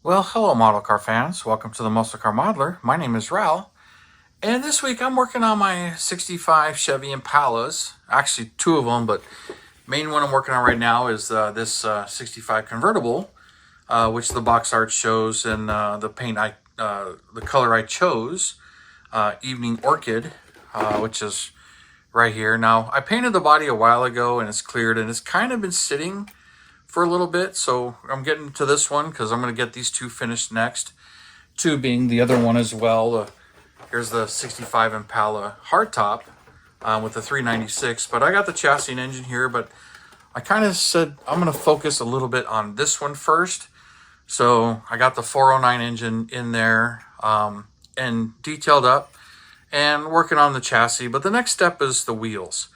Well, hello, model car fans. Welcome to the Muscle Car Modeler. My name is Raul, and this week I'm working on my 65 Chevy Impalas. Actually, two of them, but main one I'm working on right now is this 65 convertible, which the box art shows, and the color I chose, Evening Orchid, which is right here. Now, I painted the body a while ago, and it's cleared, and it's kind of been sitting for a little bit, so I'm getting to this one because I'm going to get these two finished next. Two being the other one as well. Here's the 65 Impala hardtop with the 396, but I got the chassis and engine here, but I kind of said I'm going to focus a little bit on this one first. So I got the 409 engine in there and detailed up and working on the chassis, but the next step is the wheels.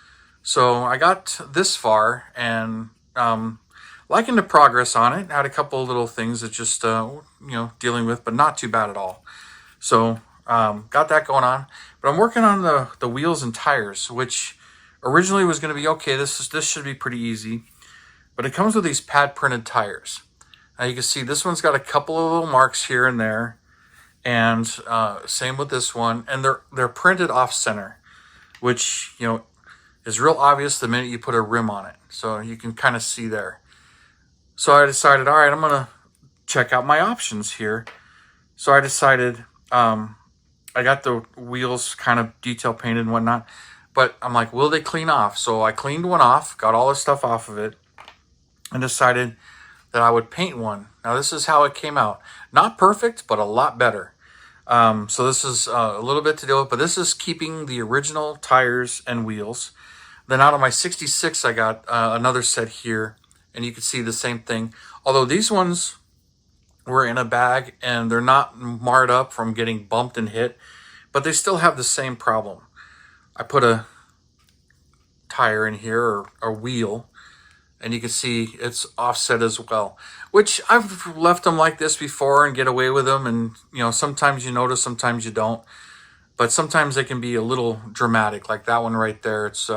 So I got this far and liking the progress on it. Had a couple of little things that just dealing with, but not too bad at all. So got that going on. But I'm working on the wheels and tires, which originally was going to be okay. This should be pretty easy, but it comes with these pad printed tires. Now you can see this one's got a couple of little marks here and there, and same with this one, and they're printed off center, which is real obvious the minute you put a rim on it. So you can kind of see there. So I decided, all right, I'm going to check out my options here. So I decided, I got the wheels kind of detail painted and whatnot, but I'm like, will they clean off? So I cleaned one off, got all the stuff off of it, and decided that I would paint one. Now this is how it came out. Not perfect, but a lot better. So this is a little bit to deal with, but this is keeping the original tires and wheels. Then out of my 66, I got another set here. And you can see the same thing. Although these ones were in a bag and they're not marred up from getting bumped and hit, but they still have the same problem. I put a tire in here, or a wheel, and you can see it's offset as well, which I've left them like this before and get away with them. And sometimes you notice, sometimes you don't, but sometimes they can be a little dramatic, like that one right there. It's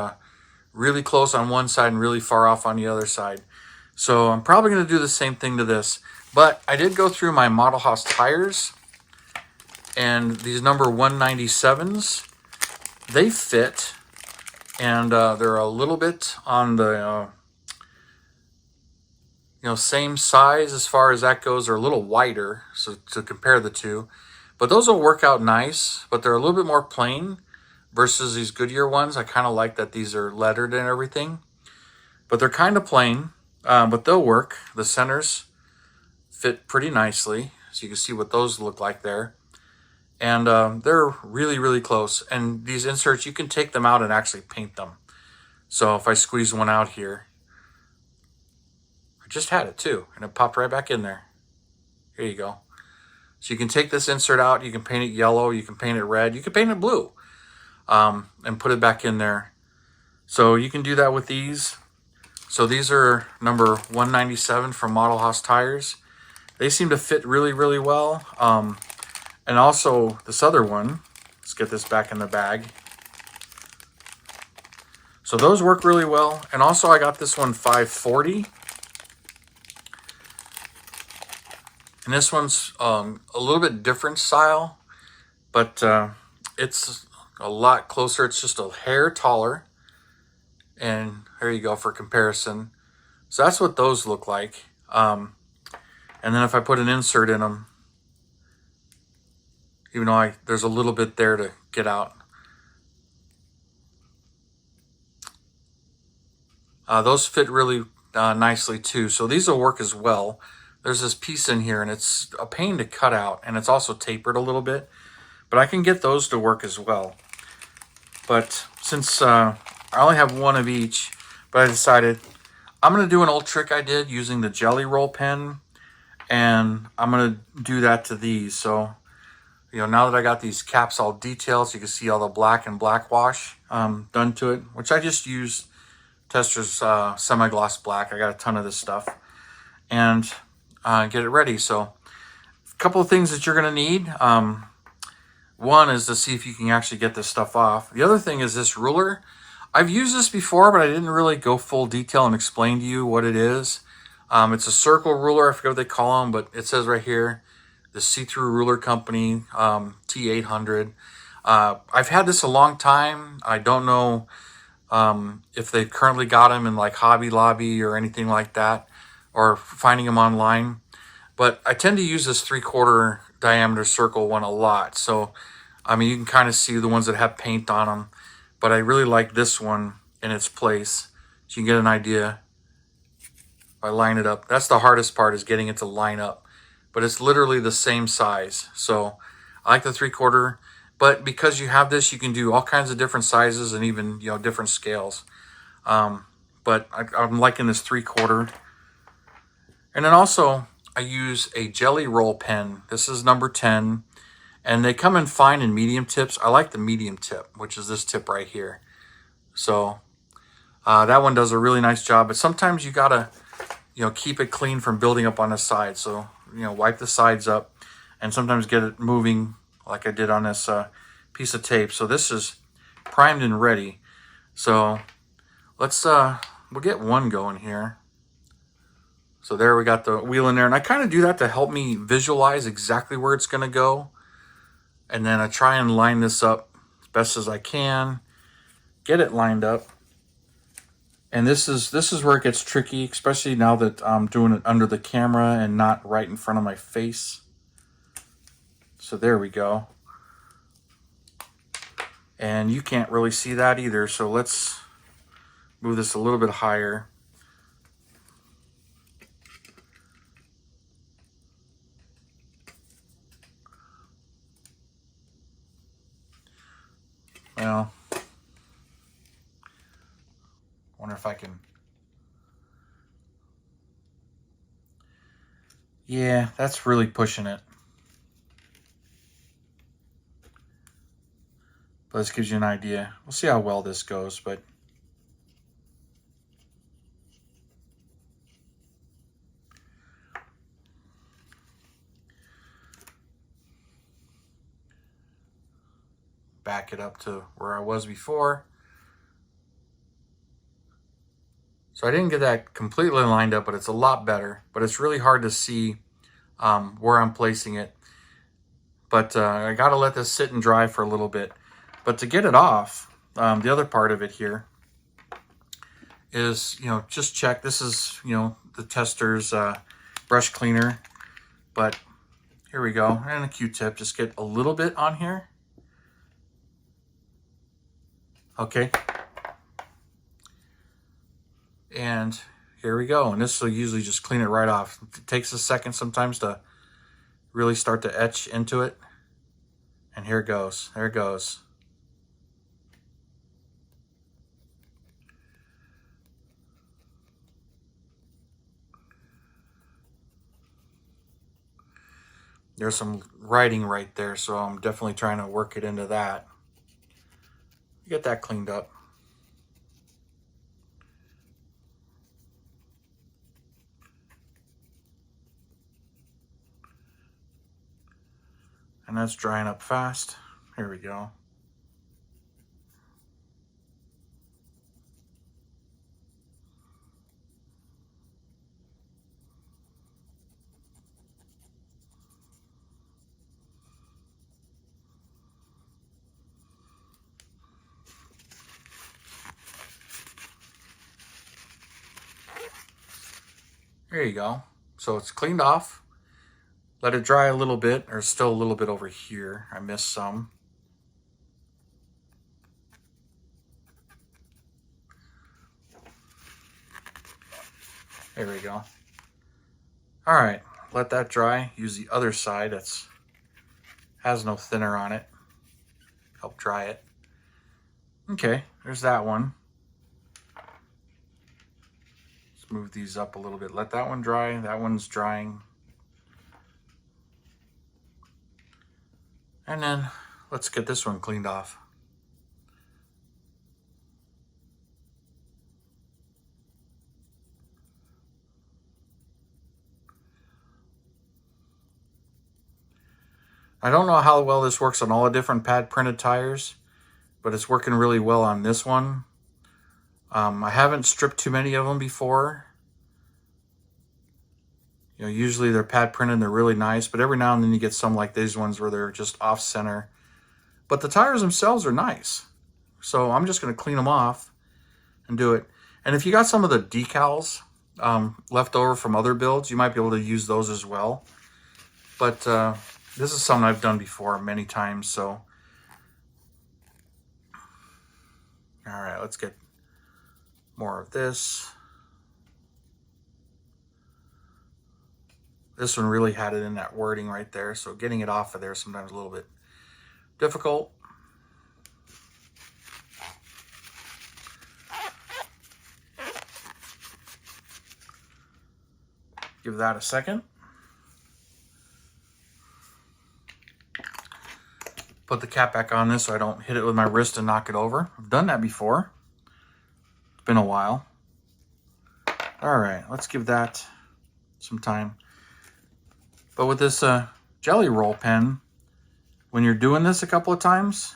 really close on one side and really far off on the other side. So I'm probably going to do the same thing to this. But I did go through my Model House tires, and these number 197s, they fit, and they're a little bit on the same size as far as that goes. They're a little wider, so to compare the two. But those will work out nice, but they're a little bit more plain versus these Goodyear ones. I kind of like that these are lettered and everything, but they're kind of plain. But they'll work. The centers fit pretty nicely, so you can see what those look like there. And they're really, really close. And these inserts, you can take them out and actually paint them. So if I squeeze one out here, I just had it too, and it popped right back in there. Here you go. So you can take this insert out, you can paint it yellow, you can paint it red, you can paint it blue, and put it back in there. So you can do that with these. So these are number 197 from Model House tires. They seem to fit really, really well. And also this other one, let's get this back in the bag. So those work really well. And also I got this one 540. And this one's a little bit different style, but it's a lot closer. It's just a hair taller. And here you go for comparison. So that's what those look like. And then if I put an insert in them, even though there's a little bit there to get out. Those fit really nicely too. So these will work as well. There's this piece in here and it's a pain to cut out, and it's also tapered a little bit, but I can get those to work as well. But since I only have one of each, but I decided I'm going to do an old trick I did using the Jelly Roll pen, and I'm going to do that to these. So, now that I got these caps all detailed, so you can see all the black and black wash done to it, which I just used Testra's semi-gloss black. I got a ton of this stuff, and get it ready. So, a couple of things that you're going to need. One is to see if you can actually get this stuff off. The other thing is this ruler. I've used this before, but I didn't really go full detail and explain to you what it is. It's a circle ruler. I forget what they call them, but it says right here, the See-Through Ruler Company, T800. I've had this a long time. I don't know if they've currently got them in like Hobby Lobby or anything like that, or finding them online. But I tend to use this 3/4 diameter circle one a lot. So, I mean, you can kind of see the ones that have paint on them. But I really like this one in its place. So you can get an idea. If I line it up, that's the hardest part, is getting it to line up. But it's literally the same size. So I like the 3/4. But because you have this, you can do all kinds of different sizes and even, you know, different scales. But I'm liking this 3/4. And then also, I use a jelly roll pen. This is number 10. And they come in fine and medium tips. I like the medium tip, which is this tip right here. So that one does a really nice job. But sometimes you gotta, you know, keep it clean from building up on the side. So, you know, wipe the sides up and sometimes get it moving like I did on this piece of tape. So this is primed and ready. So let's, we'll get one going here. So there we got the wheel in there. And I kind of do that to help me visualize exactly where it's going to go. And then I try and line this up as best as I can. Get it lined up. And this is where it gets tricky, especially now that I'm doing it under the camera and not right in front of my face. So there we go. And you can't really see that either. So let's move this a little bit higher. Well, wonder if I can. Yeah, that's really pushing it. But this gives you an idea. We'll see how well this goes, but back it up to where I was before. So I didn't get that completely lined up, but it's a lot better. But it's really hard to see where I'm placing it. But I got to let this sit and dry for a little bit. But to get it off, the other part of it here is, you know, just check. This is, you know, the tester's brush cleaner. But here we go. And a Q-tip. Just get a little bit on here. Okay. And here we go. And this will usually just clean it right off. It takes a second sometimes to really start to etch into it. And here it goes. There it goes. There's some writing right there, so I'm definitely trying to work it into that. Get that cleaned up. And that's drying up fast. Here we go. There you go. So it's cleaned off. Let it dry a little bit. There's still a little bit over here. I missed some. There we go. All right, let that dry. Use the other side that's has no thinner on it. Help dry it. Okay, there's that one. Let's move these up a little bit. Let that one dry. That one's drying. And then let's get this one cleaned off. I don't know how well this works on all the different pad printed tires, but it's working really well on this one. I haven't stripped too many of them before, You know, usually they're pad printed and they're really nice, but every now and then you get some like these ones where they're just off center. But the tires themselves are nice. So I'm just going to clean them off and do it. And if you got some of the decals left over from other builds, you might be able to use those as well. But this is something I've done before many times. So, all right, let's get more of this. This one really had it in that wording right there. So getting it off of there is sometimes a little bit difficult. Give that a second. Put the cap back on this so I don't hit it with my wrist and knock it over. I've done that before. It's been a while. All right, let's give that some time. But with this jelly roll pen, when you're doing this a couple of times,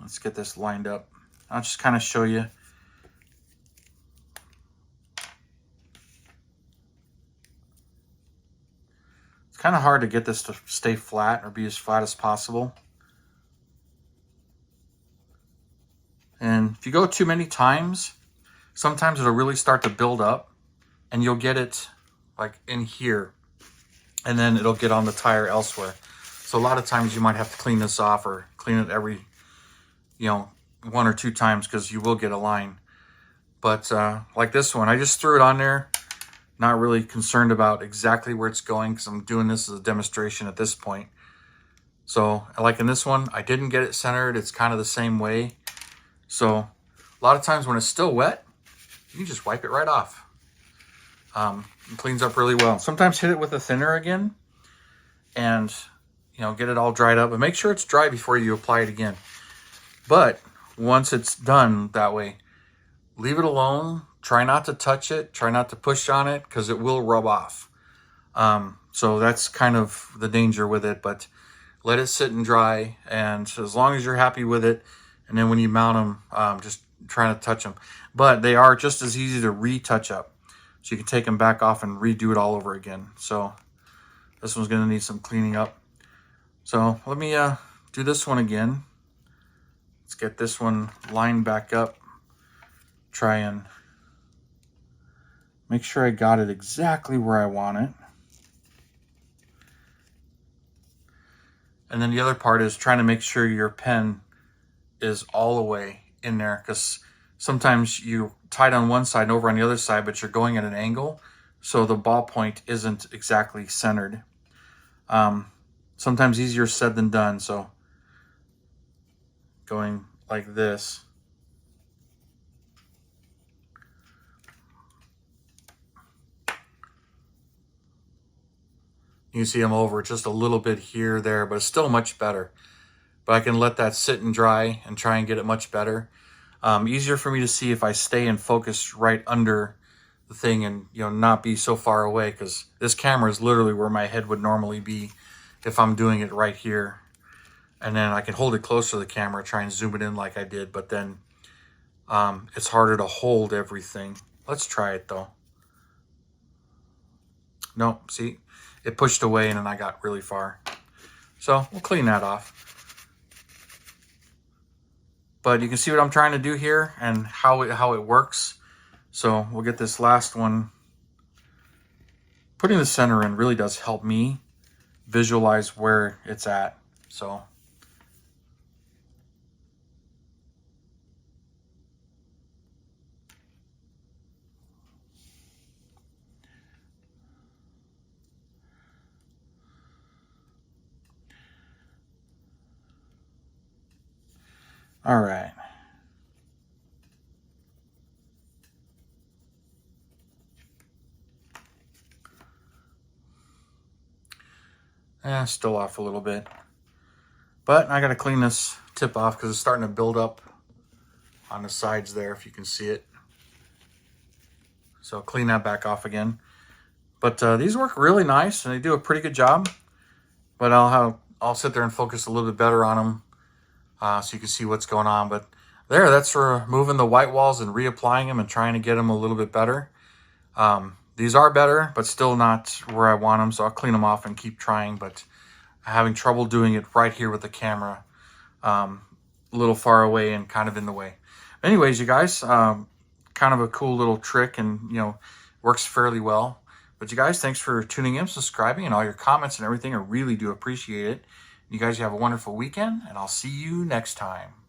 let's get this lined up. I'll just kind of show you. It's kind of hard to get this to stay flat or be as flat as possible. And if you go too many times, sometimes it'll really start to build up and you'll get it like in here and then it'll get on the tire elsewhere. So a lot of times you might have to clean this off or clean it every, you know, 1 or 2 times because you will get a line. But like this one, I just threw it on there. Not really concerned about exactly where it's going because I'm doing this as a demonstration at this point. So like in this one, I didn't get it centered. It's kind of the same way. So a lot of times when it's still wet, you can just wipe it right off. It cleans up really well. Sometimes hit it with a thinner again and, you know, get it all dried up. But make sure it's dry before you apply it again. But once it's done that way, leave it alone. Try not to touch it. Try not to push on it because it will rub off. So that's kind of the danger with it. But let it sit and dry. And as long as you're happy with it, and then when you mount them, just try not to touch them. But they are just as easy to retouch up. So you can take them back off and redo it all over again. So this one's going to need some cleaning up. So let me do this one again. Let's get this one lined back up. Try and make sure I got it exactly where I want it. And then the other part is trying to make sure your pen is all the way in there, because sometimes you tie it on one side and over on the other side, but you're going at an angle, so the ballpoint isn't exactly centered. Sometimes easier said than done, so going like this. You can see I'm over just a little bit here, there, but it's still much better. But I can let that sit and dry and try and get it much better. Easier for me to see if I stay and focus right under the thing and, you know, not be so far away, because this camera is literally where my head would normally be if I'm doing it right here. And then I can hold it close to the camera, try and zoom it in like I did, but then it's harder to hold everything. Let's try it though. Nope, see? It pushed away and then I got really far. So we'll clean that off. But you can see what I'm trying to do here and how it works. So we'll get this last one. Putting the center in really does help me visualize where it's at. So all right. Still off a little bit. But I got to clean this tip off because it's starting to build up on the sides there, if you can see it. So clean that back off again. But these work really nice and they do a pretty good job. But I'll sit there and focus a little bit better on them so you can see what's going on. But that's for removing the white walls and reapplying them and trying to get them a little bit better. These are better, but still not where I want them, so I'll clean them off and keep trying, but I'm having trouble doing it right here with the camera, a little far away and kind of in the way. Anyways, you guys, kind of a cool little trick, and works fairly well. But you guys, thanks for tuning in, subscribing, and all your comments and everything. I really do appreciate it. You guys have a wonderful weekend, and I'll see you next time.